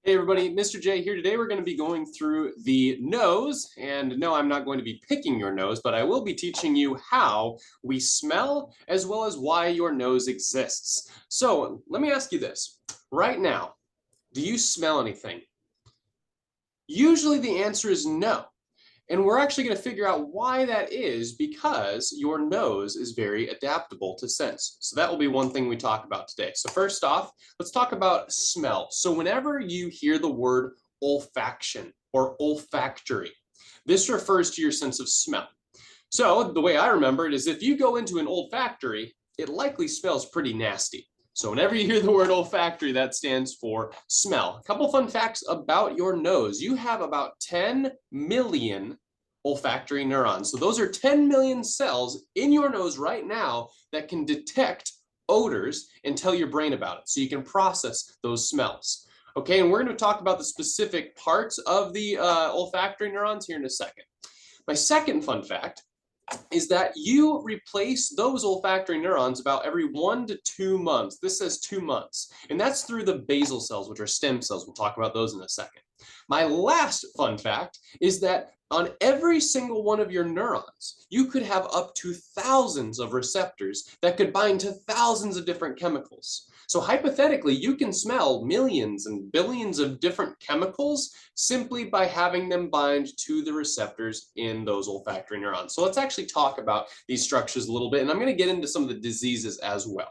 Hey everybody, Mr. J here. Today we're going to be going through the nose, and no, I'm not going to be picking your nose, but I will be teaching you how we smell as well as why your nose exists. So let me ask you this. Right now, do you smell anything? Usually the answer is no. And we're actually going to figure out why that is because your nose is very adaptable to sense. So that will be one thing we talk about today. So first off, let's talk about smell. So whenever you hear the word olfaction or olfactory, this refers to your sense of smell. So the way I remember it is if you go into an olfactory, it likely smells pretty nasty. So whenever you hear the word olfactory, that stands for smell. A couple fun facts about your nose. You have about 10 million olfactory neurons. So those are 10 million cells in your nose right now that can detect odors and tell your brain about it. So you can process those smells. Okay, and we're going to talk about the specific parts of the olfactory neurons here in a second. My second fun fact is that you replace those olfactory neurons about every 1 to 2 months. This says 2 months, and that's through the basal cells, which are stem cells. We'll talk about those in a second. My last fun fact is that on every single one of your neurons, you could have up to thousands of receptors that could bind to thousands of different chemicals. So hypothetically, you can smell millions and billions of different chemicals simply by having them bind to the receptors in those olfactory neurons. So let's actually talk about these structures a little bit, and I'm going to get into some of the diseases as well.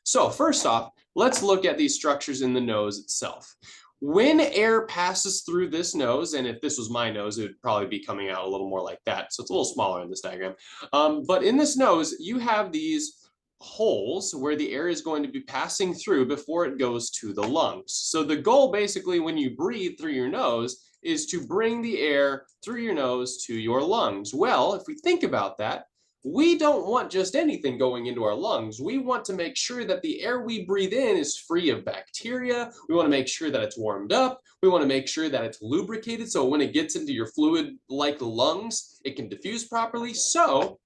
So first off, let's look at these structures in the nose itself. When air passes through this nose, and if this was my nose, it would probably be coming out a little more like that. So it's a little smaller in this diagram. But in this nose, you have these holes where the air is going to be passing through before it goes to the lungs. So the goal basically when you breathe through your nose is to bring the air through your nose to your lungs. Well, if we think about that, we don't want just anything going into our lungs. We want to make sure that the air we breathe in is free of bacteria. We want to make sure that it's warmed up. We want to make sure that it's lubricated so when it gets into your fluid-like lungs, it can diffuse properly. So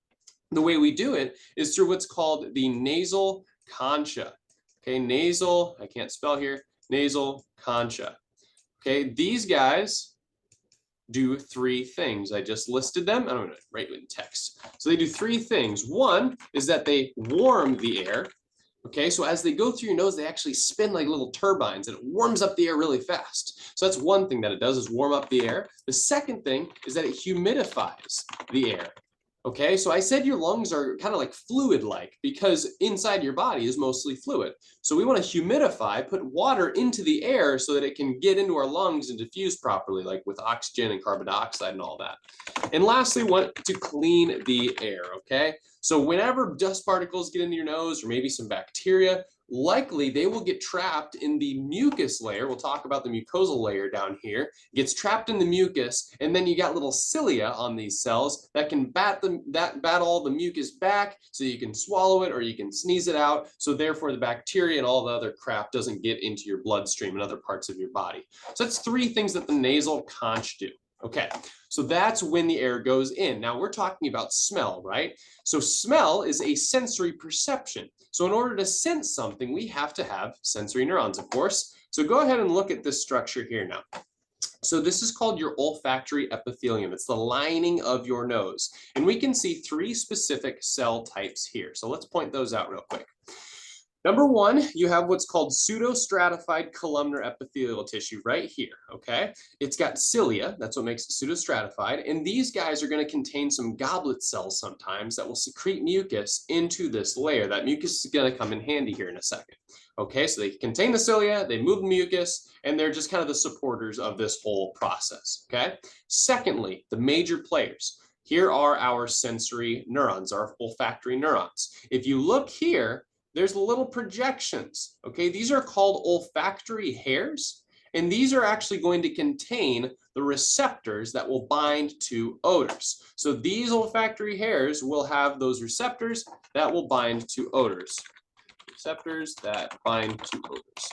the way we do it is through what's called the nasal concha. Okay, nasal, I can't spell here, nasal concha. Okay, these guys do 3 things. I just listed them. I'm going to write it in text. So they do 3 things. One is that they warm the air. Okay, so as they go through your nose, they actually spin like little turbines and it warms up the air really fast. So that's one thing that it does is warm up the air. The second thing is that it humidifies the air. Okay, so I said your lungs are kind of like fluid-like because inside your body is mostly fluid. So we want to humidify, put water into the air so that it can get into our lungs and diffuse properly, like with oxygen and carbon dioxide and all that. And lastly, we want to clean the air, okay? So whenever dust particles get into your nose or maybe some bacteria, likely they will get trapped in the mucus layer. We'll talk about the mucosal layer down here. It gets trapped in the mucus, and then you got little cilia on these cells that can bat all the mucus back so you can swallow it or you can sneeze it out. So therefore the bacteria and all the other crap doesn't get into your bloodstream and other parts of your body. So that's 3 things that the nasal conch do. Okay, so that's when the air goes in. Now we're talking about smell, right? So smell is a sensory perception. So in order to sense something, we have to have sensory neurons, of course. So go ahead and look at this structure here now. So this is called your olfactory epithelium. It's the lining of your nose. And we can see 3 specific cell types here. So let's point those out real quick. Number 1, you have what's called pseudostratified columnar epithelial tissue right here, okay? It's got cilia, that's what makes it pseudostratified, and these guys are going to contain some goblet cells sometimes that will secrete mucus into this layer. That mucus is going to come in handy here in a second. Okay, so they contain the cilia, they move the mucus, and they're just kind of the supporters of this whole process, okay? Secondly, the major players. Here are our sensory neurons, our olfactory neurons. If you look here, there's little projections, okay? These are called olfactory hairs, and these are actually going to contain the receptors that will bind to odors. So these olfactory hairs will have those receptors that will bind to odors. Receptors that bind to odors.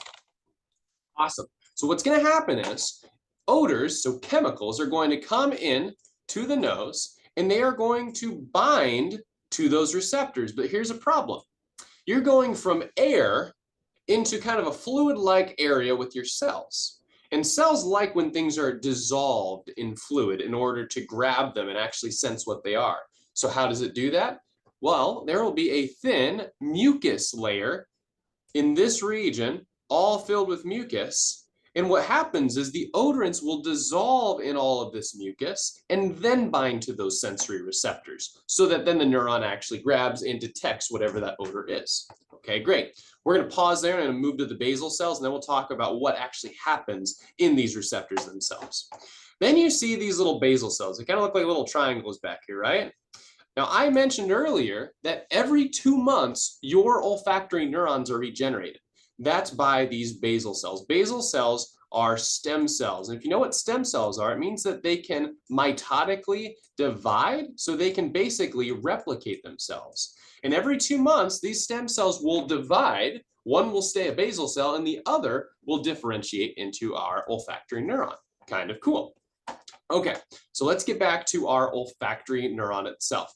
Awesome. So what's going to happen is odors, so chemicals, are going to come in to the nose, and they are going to bind to those receptors. But here's a problem. You're going from air into kind of a fluid-like area with your cells. And cells like when things are dissolved in fluid in order to grab them and actually sense what they are. So how does it do that? Well, there will be a thin mucus layer in this region, all filled with mucus. And what happens is the odorants will dissolve in all of this mucus and then bind to those sensory receptors so that then the neuron actually grabs and detects whatever that odor is. Okay, great. We're going to pause there and move to the basal cells, and then we'll talk about what actually happens in these receptors themselves. Then you see these little basal cells. They kind of look like little triangles back here, right? Now, I mentioned earlier that every 2 months, your olfactory neurons are regenerated. That's by these basal cells. Basal cells are stem cells. And if you know what stem cells are, it means that they can mitotically divide, so they can basically replicate themselves. And every 2 months, these stem cells will divide. One will stay a basal cell, and the other will differentiate into our olfactory neuron. Kind of cool. Okay, so let's get back to our olfactory neuron itself.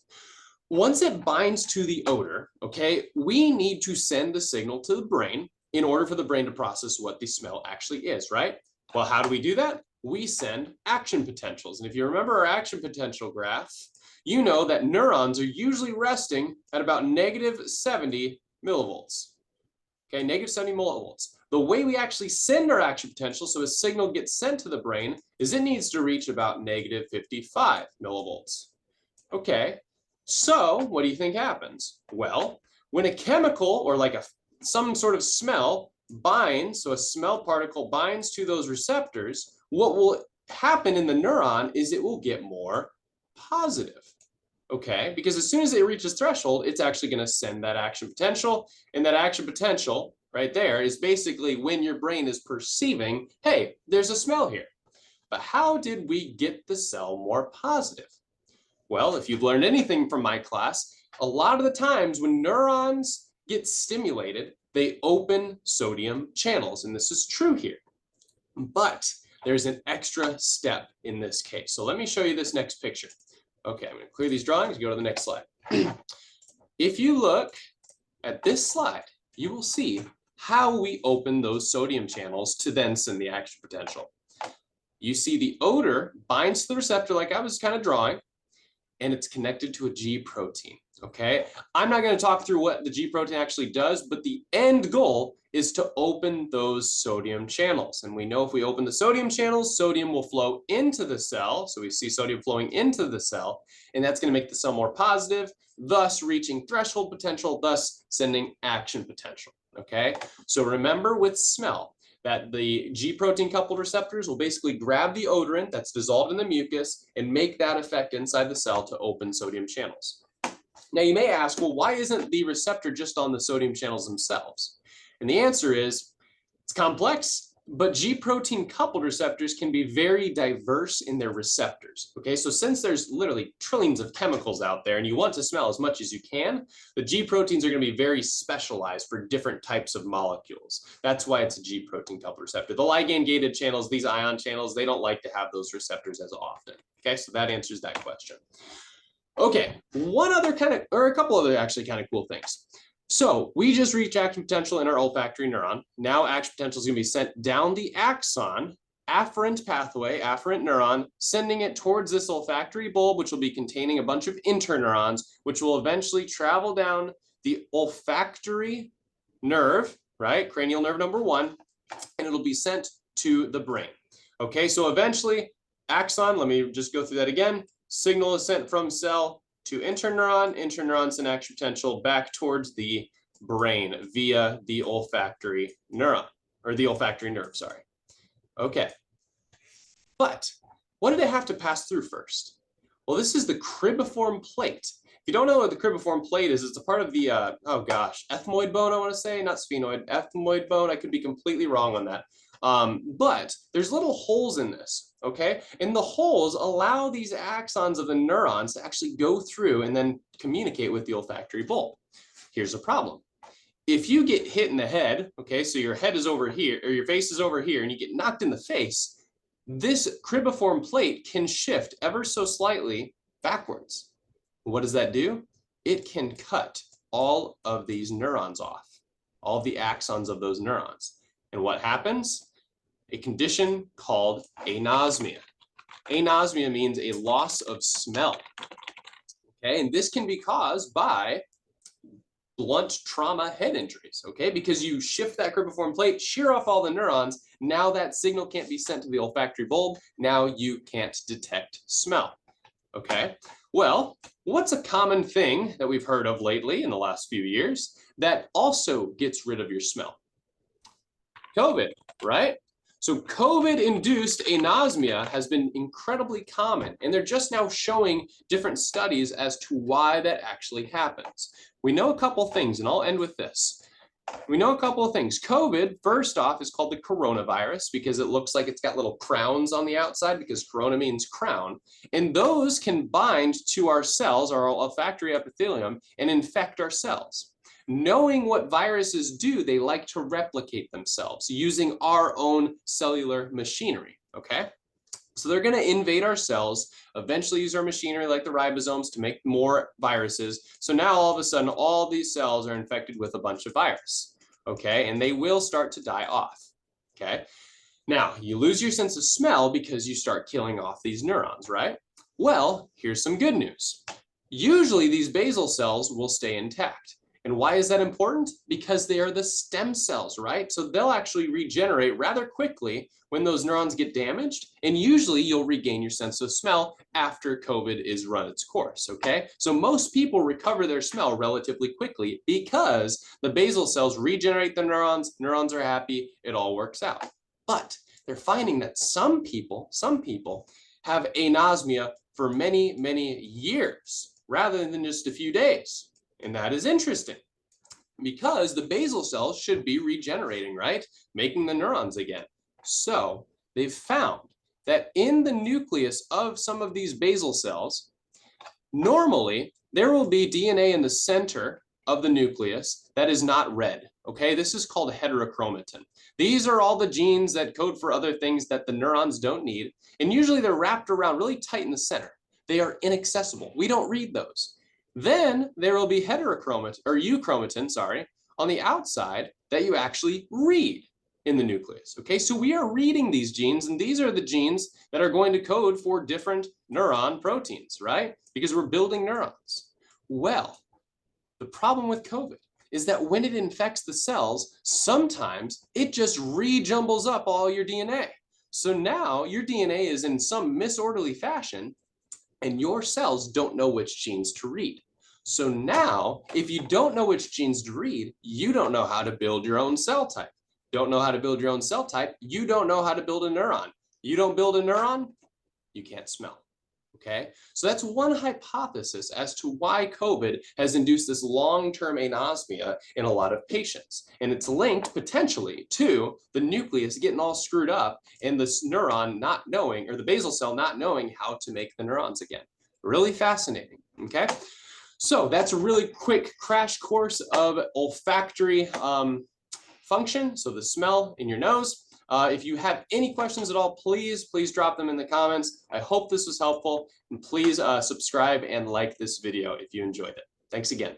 Once it binds to the odor, okay, we need to send the signal to the brain in order for the brain to process what the smell actually is, right? Well, how do we do that? We send action potentials. And if you remember our action potential graph, you know that neurons are usually resting at about -70 millivolts. Okay, -70 millivolts. The way we actually send our action potential, so a signal gets sent to the brain, is it needs to reach about -55 millivolts. Okay, so what do you think happens? Well, when a chemical or like some sort of smell binds, so a smell particle binds to those receptors, what will happen in the neuron is it will get more positive. Okay, because as soon as it reaches threshold, it's actually going to send that action potential, and that action potential right there is basically when your brain is perceiving, hey, there's a smell here. But how did we get the cell more positive? Well, if you've learned anything from my class, a lot of the times when neurons get stimulated, they open sodium channels, and this is true here. But there's an extra step in this case. So let me show you this next picture. Okay, I'm going to clear these drawings, go to the next slide. If you look at this slide, you will see how we open those sodium channels to then send the action potential. You see the odor binds to the receptor like I was kind of drawing, and it's connected to a G protein, okay? I'm not going to talk through what the G protein actually does, but the end goal is to open those sodium channels. And we know if we open the sodium channels, sodium will flow into the cell. So we see sodium flowing into the cell, and that's going to make the cell more positive, thus reaching threshold potential, thus sending action potential, okay? So remember with smell, that the G protein coupled receptors will basically grab the odorant that's dissolved in the mucus and make that effect inside the cell to open sodium channels. Now you may ask, well, why isn't the receptor just on the sodium channels themselves? And the answer is, it's complex, but G protein coupled receptors can be very diverse in their receptors. Okay, so since there's literally trillions of chemicals out there and you want to smell as much as you can, the G proteins are going to be very specialized for different types of molecules. That's why it's a G protein coupled receptor. The ligand gated channels, these ion channels, they don't like to have those receptors as often. Okay, so that answers that question. Okay, one other kind of, or a couple other actually kind of cool things. So we just reached action potential in our olfactory neuron. Now action potential is going to be sent down the axon, afferent pathway, afferent neuron, sending it towards this olfactory bulb, which will be containing a bunch of interneurons, which will eventually travel down the olfactory nerve, right? Cranial nerve number 1, and it'll be sent to the brain. Okay, so eventually axon, let me just go through that again. Signal is sent from cell to interneuron, interneuron send action potential back towards the brain via the olfactory neuron, or the olfactory nerve, sorry. Okay, but what did it have to pass through first? Well, this is the cribriform plate. If you don't know what the cribriform plate is, it's a part of the, ethmoid bone, I want to say, not sphenoid, ethmoid bone. I could be completely wrong on that. But there's little holes in this, okay? And the holes allow these axons of the neurons to actually go through and then communicate with the olfactory bulb. Here's a problem. If you get hit in the head, okay, so your head is over here, or your face is over here, and you get knocked in the face, this cribriform plate can shift ever so slightly backwards. What does that do? It can cut all of these neurons off, all of the axons of those neurons. And what happens? a condition called anosmia. Anosmia means a loss of smell. Okay, and this can be caused by blunt trauma head injuries, okay? Because you shift that cribriform plate, shear off all the neurons, now that signal can't be sent to the olfactory bulb, now you can't detect smell, okay? Well, what's a common thing that we've heard of lately in the last few years that also gets rid of your smell? COVID, right? So COVID-induced anosmia has been incredibly common, and they're just now showing different studies as to why that actually happens. We know a couple things, and I'll end with this. We know a couple of things. COVID, first off, is called the coronavirus because it looks like it's got little crowns on the outside because corona means crown. And those can bind to our cells, our olfactory epithelium, and infect our cells. Knowing what viruses do, they like to replicate themselves using our own cellular machinery, okay? So they're going to invade our cells, eventually use our machinery like the ribosomes to make more viruses. So now all of a sudden, all these cells are infected with a bunch of virus, okay? And they will start to die off, okay? Now, you lose your sense of smell because you start killing off these neurons, right? Well, here's some good news. Usually these basal cells will stay intact. And why is that important? Because they are the stem cells, right? So they'll actually regenerate rather quickly when those neurons get damaged. And usually you'll regain your sense of smell after COVID is run its course, okay? So most people recover their smell relatively quickly because the basal cells regenerate the neurons are happy, it all works out. But they're finding that some people have anosmia for many, many years rather than just a few days. And that is interesting because the basal cells should be regenerating, right? Making the neurons again. So they've found that in the nucleus of some of these basal cells, normally there will be DNA in the center of the nucleus that is not red, okay? This is called heterochromatin. These are all the genes that code for other things that the neurons don't need, and usually they're wrapped around really tight in the center. They are inaccessible. We don't read those. Then there will be heterochromatin, or euchromatin, sorry, on the outside that you actually read in the nucleus, okay? So we are reading these genes, and these are the genes that are going to code for different neuron proteins, right? Because we're building neurons. Well, the problem with COVID is that when it infects the cells, sometimes it just rejumbles up all your DNA. So now your DNA is in some misorderly fashion, and your cells don't know which genes to read. So now, if you don't know which genes to read, you don't know how to build your own cell type. Don't know how to build your own cell type, you don't know how to build a neuron. You don't build a neuron, you can't smell. Okay, so that's one hypothesis as to why COVID has induced this long-term anosmia in a lot of patients. And it's linked potentially to the nucleus getting all screwed up and this neuron not knowing, or the basal cell not knowing how to make the neurons again. Really fascinating, okay? So that's a really quick crash course of olfactory function, so the smell in your nose. If you have any questions at all, please drop them in the comments. I hope this was helpful, and please subscribe and like this video if you enjoyed it. Thanks again.